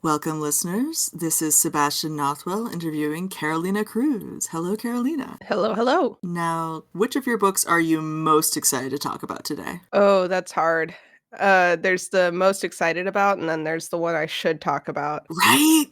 Welcome, listeners. This is Sebastian Nothwell interviewing Carolina Cruz. Hello, Carolina. Hello, hello. Now, which of your books are you most excited to talk about today? Oh, that's hard. There's the most excited about, and then there's the one I should talk about. Right?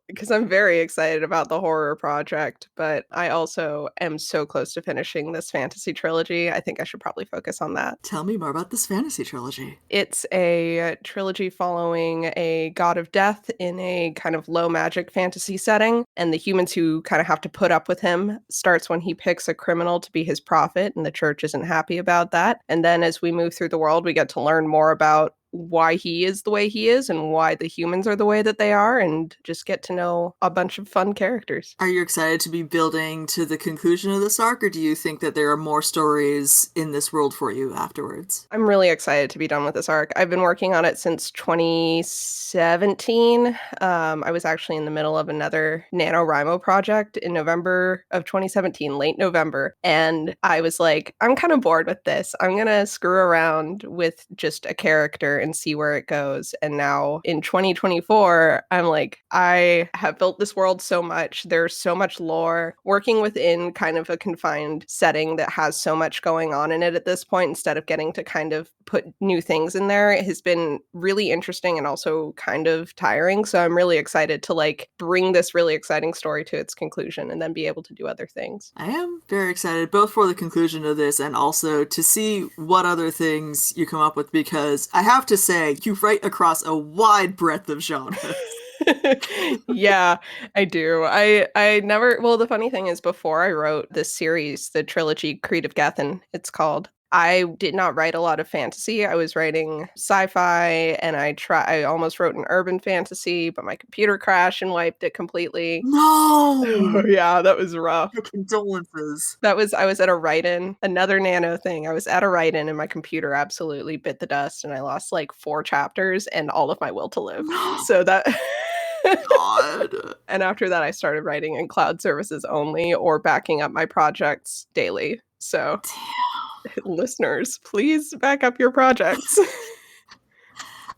Because I'm very excited about the horror project, but I also am so close to finishing this fantasy trilogy. I think I should probably focus on that. Tell me more about this fantasy trilogy. It's a trilogy following a god of death in a kind of low magic fantasy setting, and the humans who kind of have to put up with him starts when he picks a criminal to be his prophet, and the church isn't happy about that. And then as we move through the world, we get to learn more about why he is the way he is and why the humans are the way that they are, and just get to know a bunch of fun characters. Are you excited to be building to the conclusion of this arc, or do you think that there are more stories in this world for you afterwards? I'm really excited to be done with this arc. I've been working on it since 2017. I was actually in the middle of another NaNoWriMo project in November of 2017, late November. And I was like, I'm kind of bored with this. I'm going to screw around with just a character and see where it goes. And now in 2024, I'm like, I have built this world so much. There's so much lore. Working within kind of a confined setting that has so much going on in it at this point, instead of getting to kind of put new things in there, it has been really interesting and also kind of tiring. So I'm really excited to like bring this really exciting story to its conclusion and then be able to do other things. I am very excited, both for the conclusion of this and also to see what other things you come up with, because I have to say, you write across a wide breadth of genres. Yeah, I do. I never, well, the funny thing is, before I wrote this series, the trilogy Creed of Gethin, it's called, I did not write a lot of fantasy. I was writing sci-fi, and I almost wrote an urban fantasy, but my computer crashed and wiped it completely. Oh, No! yeah, that was rough. Condolences. I was at a write-in, another nano thing. I was at a write-in and my computer absolutely bit the dust, and I lost like 4 chapters and all of my will to live. No! So that God. And after that I started writing in cloud services only or backing up my projects daily. So listeners, please back up your projects.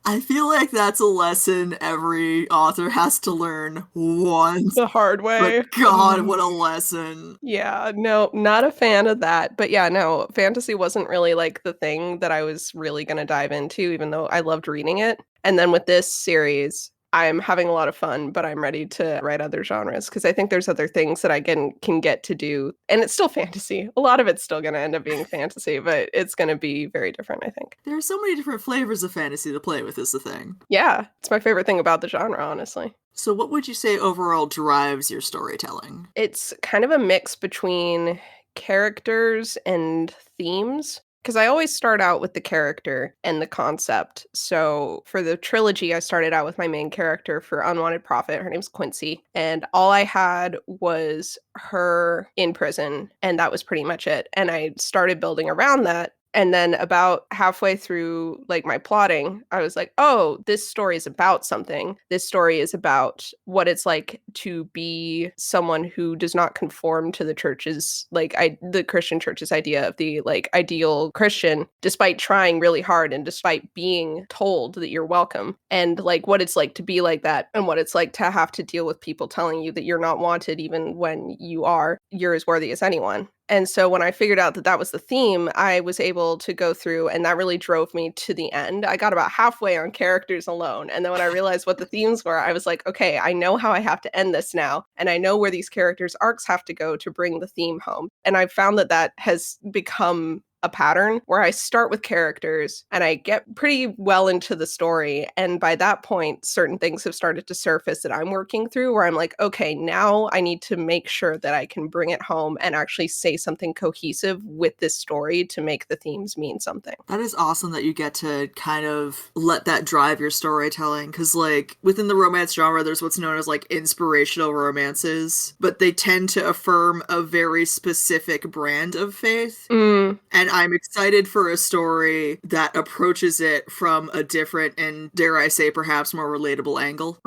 I feel like that's a lesson every author has to learn once. The hard way. But God, what a lesson. Yeah, no, not a fan of that. But yeah, no, fantasy wasn't really like the thing that I was really going to dive into, even though I loved reading it. And then with this series, I'm having a lot of fun, but I'm ready to write other genres because I think there's other things that I can get to do. And it's still fantasy. A lot of it's still going to end up being fantasy, but it's going to be very different, I think. There are so many different flavors of fantasy to play with, is the thing. Yeah, it's my favorite thing about the genre, honestly. So what would you say overall drives your storytelling? It's kind of a mix between characters and themes. Because I always start out with the character and the concept. So for the trilogy, I started out with my main character for Unwanted Prophet. Her name's Quincy. And all I had was her in prison. And that was pretty much it. And I started building around that. And then about halfway through like my plotting, I was like, oh, this story is about something. This story is about what it's like to be someone who does not conform to the church's, the Christian church's idea of the like ideal Christian, despite trying really hard and despite being told that you're welcome, and like what it's like to be like that, and what it's like to have to deal with people telling you that you're not wanted even when you're as worthy as anyone. And so when I figured out that that was the theme, I was able to go through, and that really drove me to the end. I got about halfway on characters alone. And then when I realized what the themes were, I was like, okay, I know how I have to end this now. And I know where these characters' arcs have to go to bring the theme home. And I found that that has become a pattern where I start with characters and I get pretty well into the story. And by that point, certain things have started to surface that I'm working through where I'm like, okay, now I need to make sure that I can bring it home and actually say something cohesive with this story to make the themes mean something. That is awesome that you get to kind of let that drive your storytelling, because like within the romance genre, there's what's known as like inspirational romances, but they tend to affirm a very specific brand of faith. And I'm excited for a story that approaches it from a different and, dare I say, perhaps more relatable angle.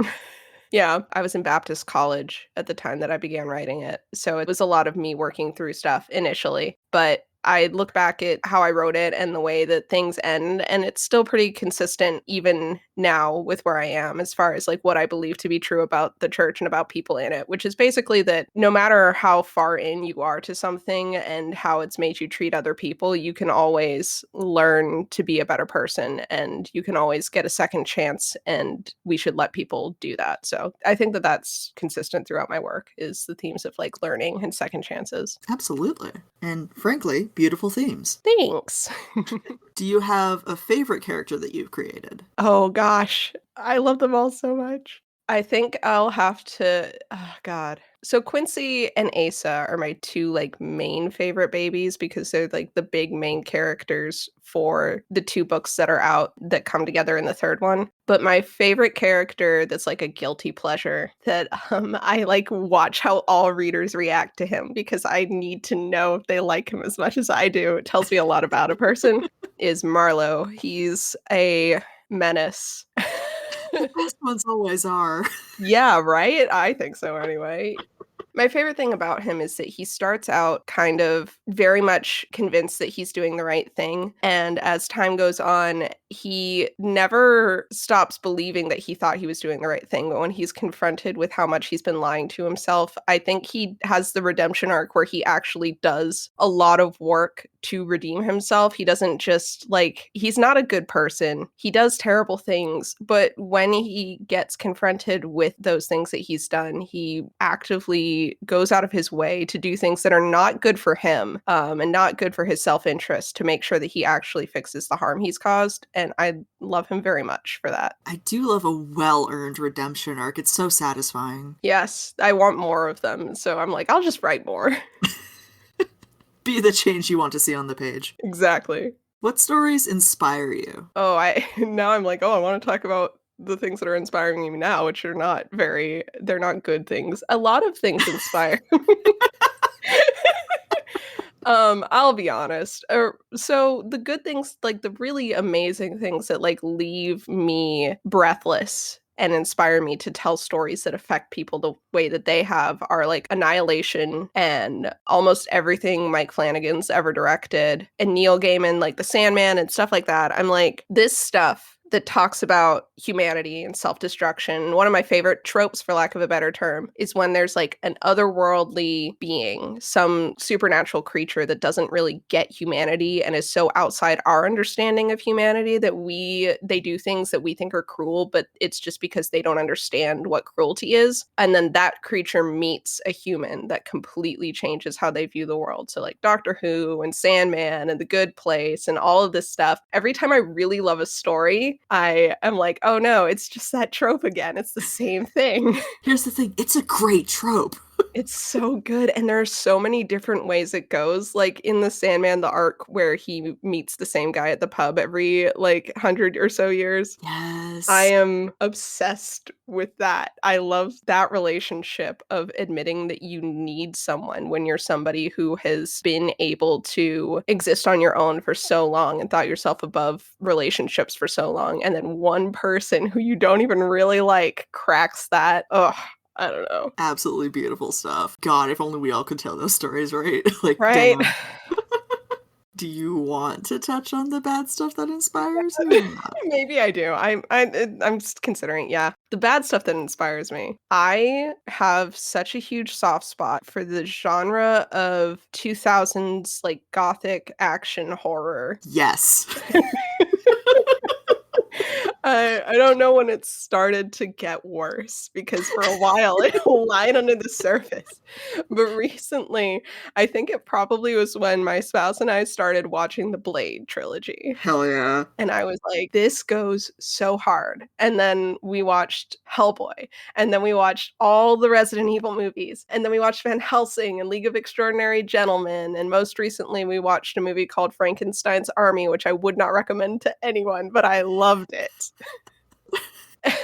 Yeah, I was in Baptist college at the time that I began writing it. So it was a lot of me working through stuff initially. But I look back at how I wrote it and the way that things end, and it's still pretty consistent even now with where I am as far as like what I believe to be true about the church and about people in it, which is basically that no matter how far in you are to something and how it's made you treat other people, you can always learn to be a better person and you can always get a second chance, and we should let people do that. So I think that that's consistent throughout my work, is the themes of like learning and second chances. Absolutely. And frankly, beautiful themes. Thanks. Do you have a favorite character that you've created? Oh gosh, I love them all so much. I think I'll have to, oh god. So Quincy and Asa are my two like main favorite babies because they're like the big main characters for the two books that are out that come together in the third one. But my favorite character that's like a guilty pleasure that I like watch how all readers react to him because I need to know if they like him as much as I do. It tells me a lot about a person. Is Marlowe. He's a menace. The best ones always are. Yeah, right? I think so anyway. My favorite thing about him is that he starts out kind of very much convinced that he's doing the right thing. And as time goes on, he never stops believing that he thought he was doing the right thing. But when he's confronted with how much he's been lying to himself, I think he has the redemption arc where he actually does a lot of work to redeem himself. He doesn't just like, he's not a good person. He does terrible things. But when he gets confronted with those things that he's done, he actively goes out of his way to do things that are not good for him and not good for his self-interest to make sure that he actually fixes the harm he's caused. And I love him very much for that. I do love a well-earned redemption arc. It's so satisfying. Yes, I want more of them. So I'm like, I'll just write more. Be the change you want to see on the page. Exactly. What stories inspire you? Oh, now I'm like, oh, I want to talk about the things that are inspiring me now, which are they're not good things. A lot of things inspire me. I'll be honest. So the good things, like the really amazing things that like leave me breathless and inspire me to tell stories that affect people the way that they have are like Annihilation and almost everything Mike Flanagan's ever directed and Neil Gaiman, like The Sandman and stuff like that. I'm like, this stuff that talks about humanity and self-destruction. One of my favorite tropes, for lack of a better term, is when there's like an otherworldly being, some supernatural creature that doesn't really get humanity and is so outside our understanding of humanity that they do things that we think are cruel, but it's just because they don't understand what cruelty is. And then that creature meets a human that completely changes how they view the world. So like Doctor Who and Sandman and The Good Place and all of this stuff. Every time I really love a story, I am like, oh no, it's just that trope again. It's the same thing. Here's the thing, it's a great trope. It's so good. And there are so many different ways it goes. Like in The Sandman, the arc where he meets the same guy at the pub every like 100 or so years. Yes. I am obsessed with that. I love that relationship of admitting that you need someone when you're somebody who has been able to exist on your own for so long and thought yourself above relationships for so long. And then one person who you don't even really like cracks that. Ugh. I don't know. Absolutely beautiful stuff. God, if only we all could tell those stories, right? Like, right? Do you want to touch on the bad stuff that inspires you? Maybe I do. I'm just considering. Yeah, the bad stuff that inspires me. I have such a huge soft spot for the genre of 2000s like gothic action horror. Yes. I don't know when it started to get worse because for a while it lied under the surface. But recently, I think it probably was when my spouse and I started watching the Blade trilogy. Hell yeah. And I was like, this goes so hard. And then we watched Hellboy. And then we watched all the Resident Evil movies. And then we watched Van Helsing and League of Extraordinary Gentlemen. And most recently, we watched a movie called Frankenstein's Army, which I would not recommend to anyone, but I loved it.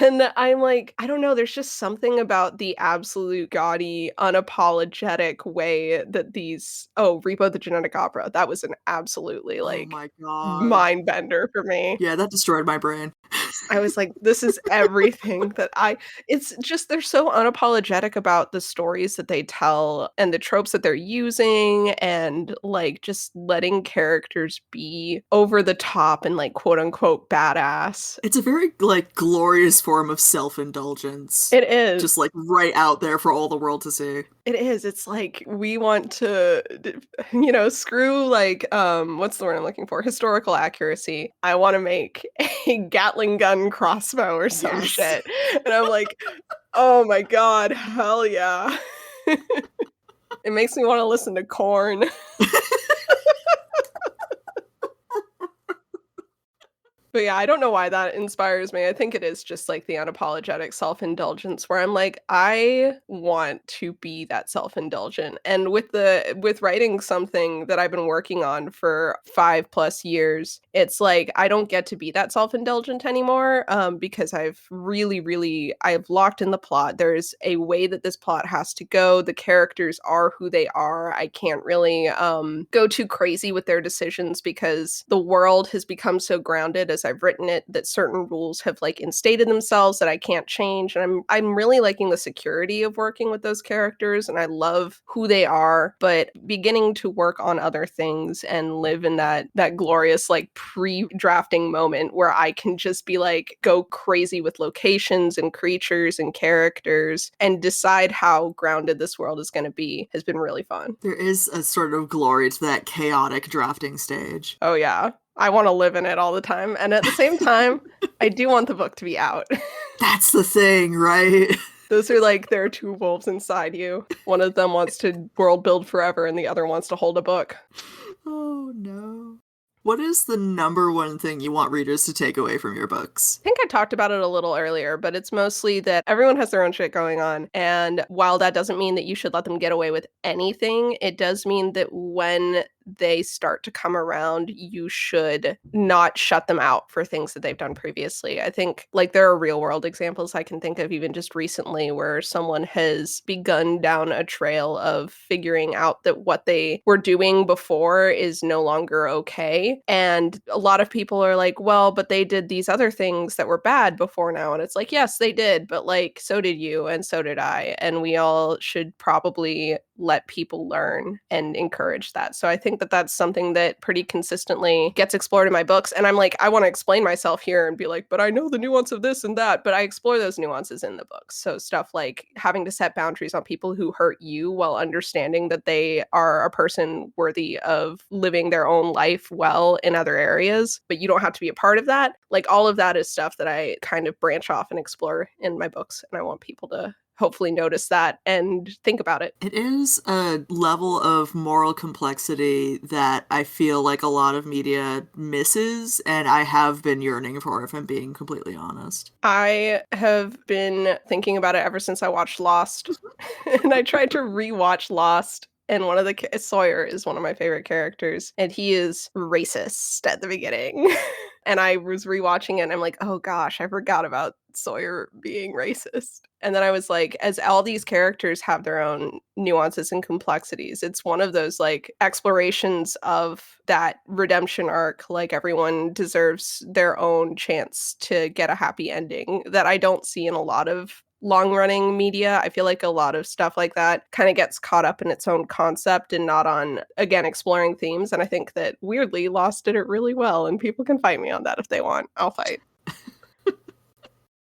And I'm like, I don't know, there's just something about the absolute gaudy, unapologetic way that Repo the Genetic Opera, that was an absolutely, oh like, my God, mind bender for me. Yeah, that destroyed my brain. I was like, this is everything that it's just they're so unapologetic about the stories that they tell and the tropes that they're using and like just letting characters be over the top and like quote unquote badass. It's a very, like, glorious form of self-indulgence. It is. Just, like, right out there for all the world to see. It is. It's like we want to, screw like what's the word I'm looking for? Historical accuracy. I want to make a Gatling gun crossbow or some Yes. shit. And I'm like, oh my god, hell yeah. It makes me want to listen to Korn. But yeah, I don't know why that inspires me. I think it is just like the unapologetic self-indulgence where I'm like, I want to be that self-indulgent. And with writing something that I've been working on for 5+ years, it's like I don't get to be that self-indulgent anymore because I've locked in the plot. There's a way that this plot has to go. The characters are who they are. I can't really go too crazy with their decisions because the world has become so grounded as I've written it that certain rules have like instated themselves that I can't change. And I'm really liking the security of working with those characters and I love who they are, but beginning to work on other things and live in that glorious like pre-drafting moment where I can just be like go crazy with locations and creatures and characters and decide how grounded this world is going to be has been really fun. There is a sort of glory to that chaotic drafting stage. Oh yeah. I want to live in it all the time. And at the same time, I do want the book to be out. That's the thing, right? Those are like, there are two wolves inside you. One of them wants to world build forever and the other wants to hold a book. Oh no. What is the number one thing you want readers to take away from your books? I think I talked about it a little earlier, but it's mostly that everyone has their own shit going on. And while that doesn't mean that you should let them get away with anything, it does mean that when they start to come around, you should not shut them out for things that they've done previously. I think like there are real world examples I can think of even just recently where someone has begun down a trail of figuring out that what they were doing before is no longer okay. And a lot of people are like, well, but they did these other things that were bad before now. And it's like, yes, they did, but like so did you and so did I. And we all should probably let people learn and encourage that. So I think that that's something that pretty consistently gets explored in my books. And I'm like, I want to explain myself here and be like, but I know the nuance of this and that, but I explore those nuances in the books. So stuff like having to set boundaries on people who hurt you while understanding that they are a person worthy of living their own life well in other areas, but you don't have to be a part of that. Like all of that is stuff that I kind of branch off and explore in my books. And I want people to hopefully notice that and think about it. It is a level of moral complexity that I feel like a lot of media misses, and I have been yearning for, if I'm being completely honest. I have been thinking about it ever since I watched Lost, and I tried to rewatch Lost. And one of the Sawyer is one of my favorite characters, and he is racist at the beginning. And I was rewatching it and I'm like, oh gosh, I forgot about Sawyer being racist. And then I was like, as all these characters have their own nuances and complexities, it's one of those like explorations of that redemption arc. Like everyone deserves their own chance to get a happy ending that I don't see in a lot of long-running media. I feel like a lot of stuff like that kind of gets caught up in its own concept and not on, again, exploring themes. And I think that weirdly Lost did it really well, and people can fight me on that if they want. I'll fight.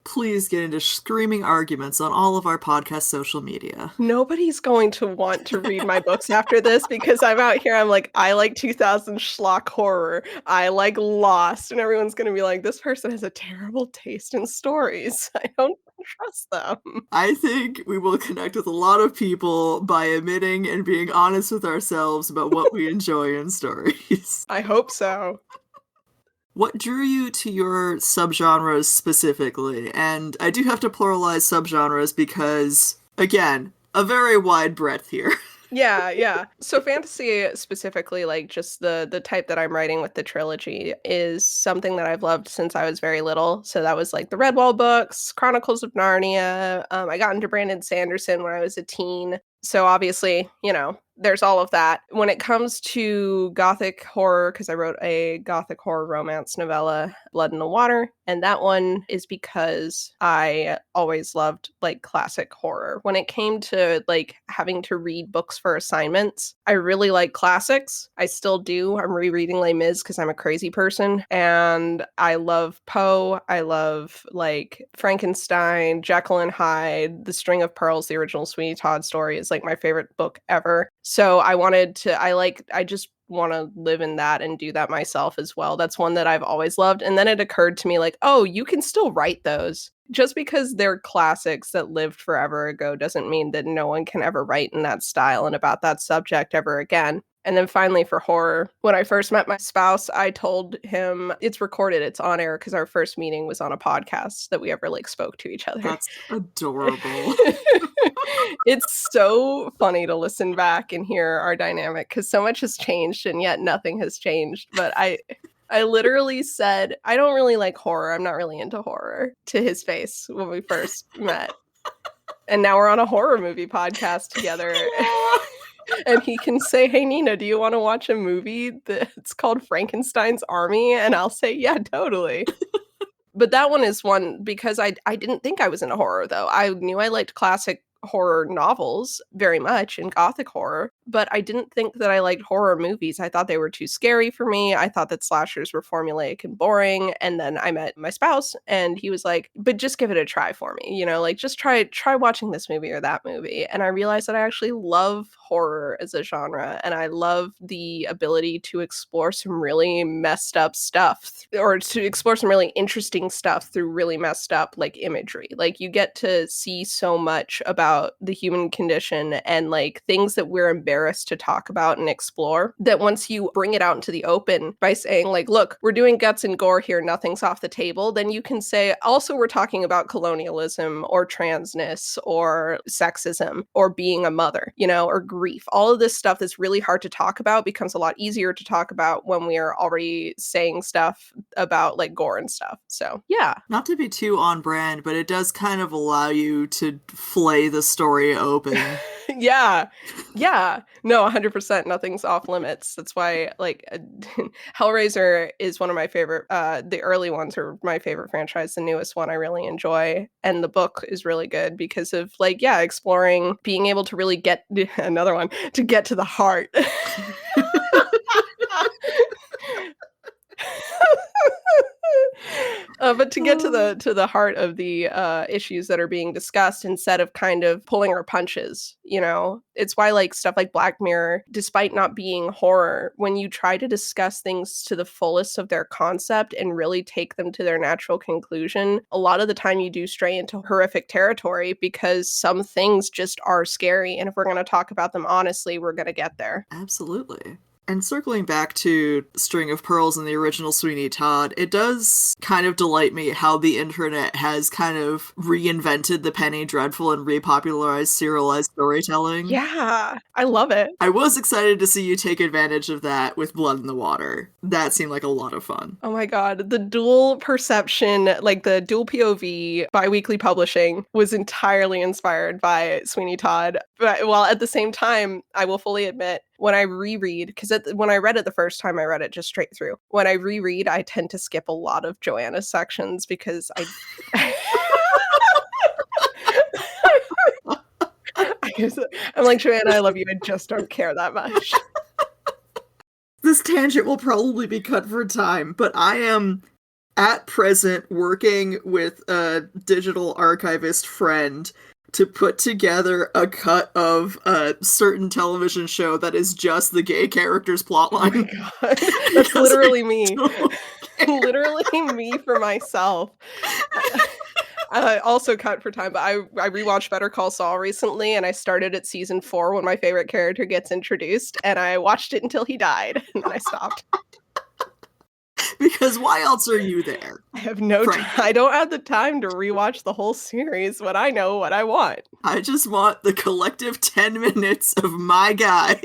Please get into screaming arguments on all of our podcast social media. Nobody's going to want to read my books after this because I'm out here, I'm like, I like 2000 schlock horror. I like Lost. And everyone's going to be like, this person has a terrible taste in stories. I don't trust them. I think we will connect with a lot of people by admitting and being honest with ourselves about what we enjoy in stories. I hope so. What drew you to your subgenres specifically? And I do have to pluralize subgenres because, again, a very wide breadth here. Yeah. So fantasy specifically, like just the type that I'm writing with the trilogy is something that I've loved since I was very little. So that was like the Redwall books, Chronicles of Narnia. I got into Brandon Sanderson when I was a teen. So obviously, there's all of that. When it comes to gothic horror, because I wrote a gothic horror romance novella, Blood in the Water, and that one is because I always loved like classic horror. When it came to like having to read books for assignments, I really like classics. I still do. I'm rereading Les Mis because I'm a crazy person, and I love Poe. I love like Frankenstein, Jekyll and Hyde, The String of Pearls, the original Sweeney Todd story is like my favorite book ever. So I just want to live in that and do that myself as well. That's one that I've always loved. And then it occurred to me like, oh, you can still write those. Just because they're classics that lived forever ago doesn't mean that no one can ever write in that style and about that subject ever again. And then finally for horror, when I first met my spouse, I told him, it's recorded, it's on air, because our first meeting was on a podcast that we ever like spoke to each other. That's adorable. It's so funny to listen back and hear our dynamic because so much has changed and yet nothing has changed. But I literally said, I don't really like horror. I'm not really into horror to his face when we first met. And now we're on a horror movie podcast together. And he can say, hey, Nina, do you want to watch a movie that's called Frankenstein's Army? And I'll say, yeah, totally. But that one is one because I didn't think I was into horror, though. I knew I liked classic horror novels very much and gothic horror, but I didn't think that I liked horror movies. I thought they were too scary for me. I thought that slashers were formulaic and boring. And then I met my spouse and he was like, but just give it a try for me, you know, like just try watching this movie or that movie. And I realized that I actually love horror as a genre and I love the ability to explore some really messed up stuff or to explore some really interesting stuff through really messed up like imagery. Like you get to see so much about the human condition and like things that we're embarrassed to talk about and explore, that once you bring it out into the open by saying like, look, we're doing guts and gore here, nothing's off the table, then you can say also we're talking about colonialism or transness or sexism or being a mother, you know, or grief. All of this stuff that's really hard to talk about becomes a lot easier to talk about when we are already saying stuff about like gore and stuff. So yeah. Not to be too on brand, but it does kind of allow you to flay the story open. Yeah. No, 100%. Nothing's off limits. That's why, like, Hellraiser is one of my favorite. The early ones are my favorite franchise. The newest one I really enjoy. And the book is really good because of, like, yeah, exploring, being able to really get another one, to get to the heart. But to get to the heart of the issues that are being discussed instead of kind of pulling our punches, you know, it's why like stuff like Black Mirror, despite not being horror, when you try to discuss things to the fullest of their concept and really take them to their natural conclusion, a lot of the time you do stray into horrific territory because some things just are scary. And if we're going to talk about them honestly, we're going to get there. Absolutely. And circling back to String of Pearls and the original Sweeney Todd, it does kind of delight me how the internet has kind of reinvented the Penny Dreadful and repopularized serialized storytelling. Yeah, I love it. I was excited to see you take advantage of that with Blood in the Water. That seemed like a lot of fun. Oh my god, the dual perception, like the dual POV bi-weekly publishing was entirely inspired by Sweeney Todd. But while at the same time, I will fully admit, when I reread, because when I read it the first time, I read it just straight through. When I reread, I tend to skip a lot of Joanna's sections because I... I'm like, Joanna, I love you. I just don't care that much. This tangent will probably be cut for time, but I am at present working with a digital archivist friend to put together a cut of a certain television show that is just the gay character's plotline. Oh my god. That's literally me. Literally me for myself. Also cut for time, but I rewatched Better Call Saul recently, and I started at season 4 when my favorite character gets introduced, and I watched it until he died, and then I stopped. Because why else are you there? I have no time. I don't have the time to rewatch the whole series when I know what I want. I just want the collective 10 minutes of my guy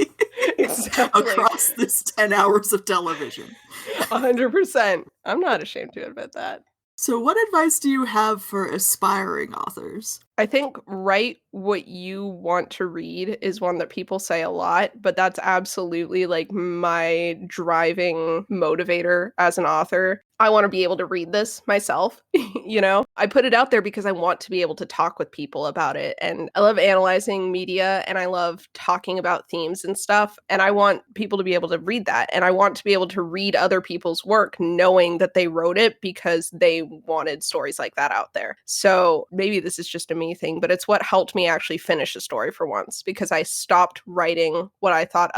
exactly. across this 10 hours of television. 100%. I'm not ashamed to admit that. So what advice do you have for aspiring authors? I think write what you want to read is one that people say a lot, but that's absolutely like my driving motivator as an author. I want to be able to read this myself, you know? I put it out there because I want to be able to talk with people about it. And I love analyzing media and I love talking about themes and stuff. And I want people to be able to read that. And I want to be able to read other people's work knowing that they wrote it because they wanted stories like that out there. So maybe this is just a me thing, but it's what helped me actually finish a story for once because I stopped writing what I thought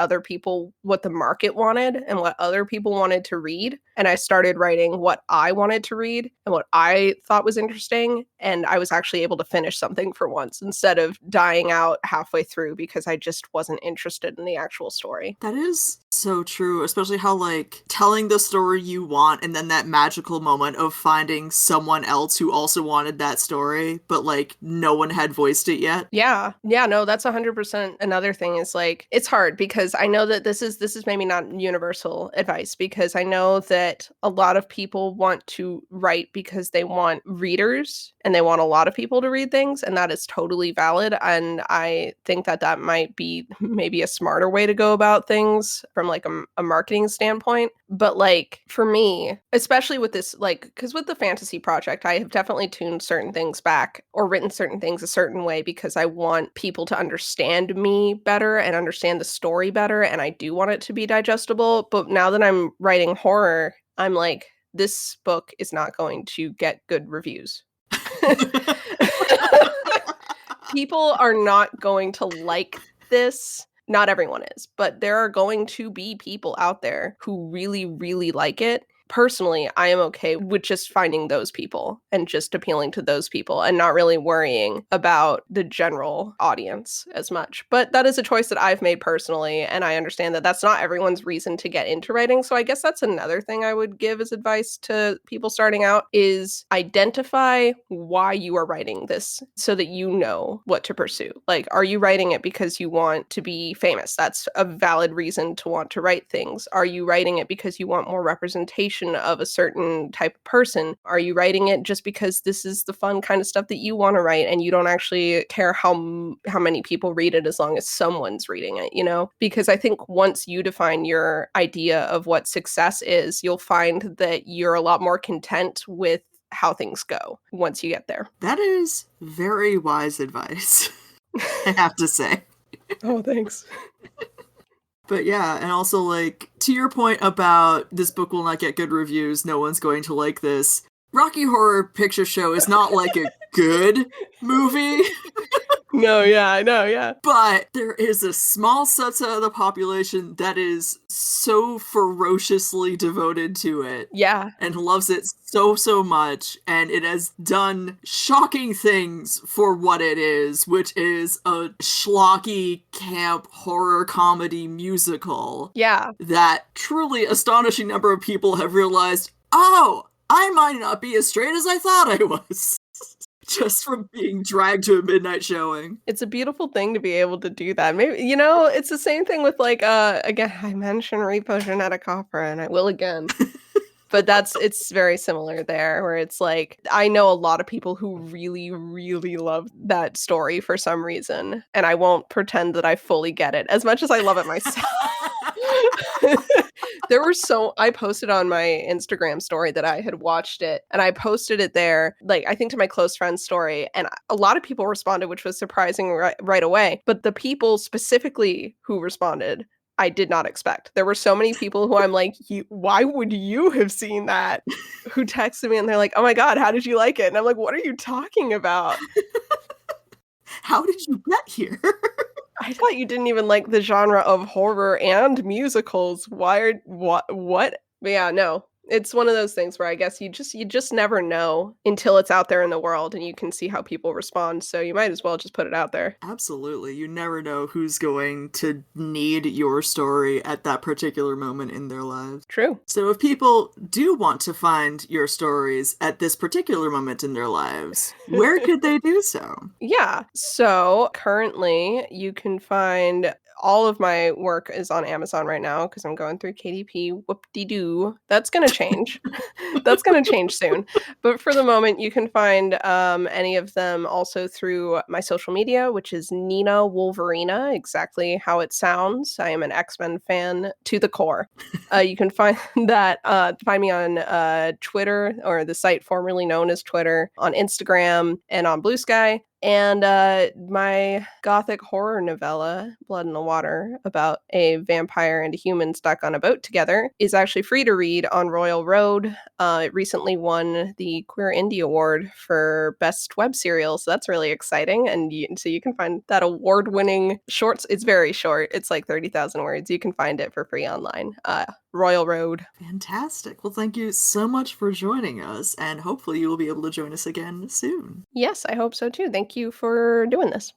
what the market wanted and what other people wanted to read. And I started writing what I wanted to read and what I thought was interesting. And I was actually able to finish something for once instead of dying out halfway through because I just wasn't interested in the actual story. That is so true, especially how, like, telling the story you want and then that magical moment of finding someone else who also wanted that story, but, like, no one had voiced it yet. Yeah. Yeah, no, that's 100% another thing is like it's hard because I know that this is maybe not universal advice because I know that a lot of people want to write because they want readers and they want a lot of people to read things and that is totally valid and I think that that might be maybe a smarter way to go about things from like a marketing standpoint, but like for me, especially with this like cuz with the fantasy project, I have definitely tuned certain things back or written certain things a certain way because I want people to understand me better and understand the story better and I do want it to be digestible, but now that I'm writing horror, I'm like this book is not going to get good reviews. People are not going to like this. Not everyone is, but there are going to be people out there who really, really like it. Personally, I am okay with just finding those people and just appealing to those people and not really worrying about the general audience as much. But that is a choice that I've made personally, and I understand that that's not everyone's reason to get into writing. So I guess that's another thing I would give as advice to people starting out is identify why you are writing this so that you know what to pursue. Like, are you writing it because you want to be famous? That's a valid reason to want to write things. Are you writing it because you want more representation of a certain type of person? Are you writing it just because this is the fun kind of stuff that you want to write and you don't actually care how many people read it as long as someone's reading it, you know? Because I think once you define your idea of what success is, you'll find that you're a lot more content with how things go once you get there. That is very wise advice, I have to say. Oh, thanks. But yeah, and also, like, to your point about this book will not get good reviews, no one's going to like this, Rocky Horror Picture Show is not like a good movie. No, yeah, I know, yeah. But there is a small subset of the population that is so ferociously devoted to it. Yeah. And loves it so, so much. And it has done shocking things for what it is, which is a schlocky camp horror comedy musical. Yeah. That truly astonishing number of people have realized, oh, I might not be as straight as I thought I was. Just from being dragged to a midnight showing. It's a beautiful thing to be able to do that. Maybe, you know, it's the same thing with like, again, I mentioned Repo Genetic Opera and I will again. But it's very similar there where it's like, I know a lot of people who really, really love that story for some reason. And I won't pretend that I fully get it as much as I love it myself. I posted on my Instagram story that I had watched it and I posted it there, like, I think to my close friend's story. And a lot of people responded, which was surprising right away. But the people specifically who responded, I did not expect. There were so many people who I'm like, why would you have seen that? Who texted me and they're like, oh my God, how did you like it? And I'm like, what are you talking about? How did you get here? I thought you didn't even like the genre of horror and musicals. What? But yeah, no. It's one of those things where I guess you just never know until it's out there in the world and you can see how people respond. So you might as well just put it out there. Absolutely. You never know who's going to need your story at that particular moment in their lives. True. So if people do want to find your stories at this particular moment in their lives, where could they do so? Yeah. So currently you can find all of my work is on Amazon right now because I'm going through KDP. Whoop-de-doo. That's gonna change. That's gonna change soon. But for the moment, you can find any of them also through my social media, which is Nina Wolverina, exactly how it sounds. I am an X-Men fan to the core. You can find find me on Twitter, or the site formerly known as Twitter, on Instagram, and on Blue Sky. And my gothic horror novella, Blood in the Water, about a vampire and a human stuck on a boat together, is actually free to read on Royal Road. It recently won the Queer Indie Award for Best Web Serial, so that's really exciting. And so you can find that award-winning short. It's very short. It's like 30,000 words. You can find it for free online. Royal Road. Fantastic. Well, thank you so much for joining us, and hopefully you will be able to join us again soon. Yes, I hope so too. Thank you for doing this.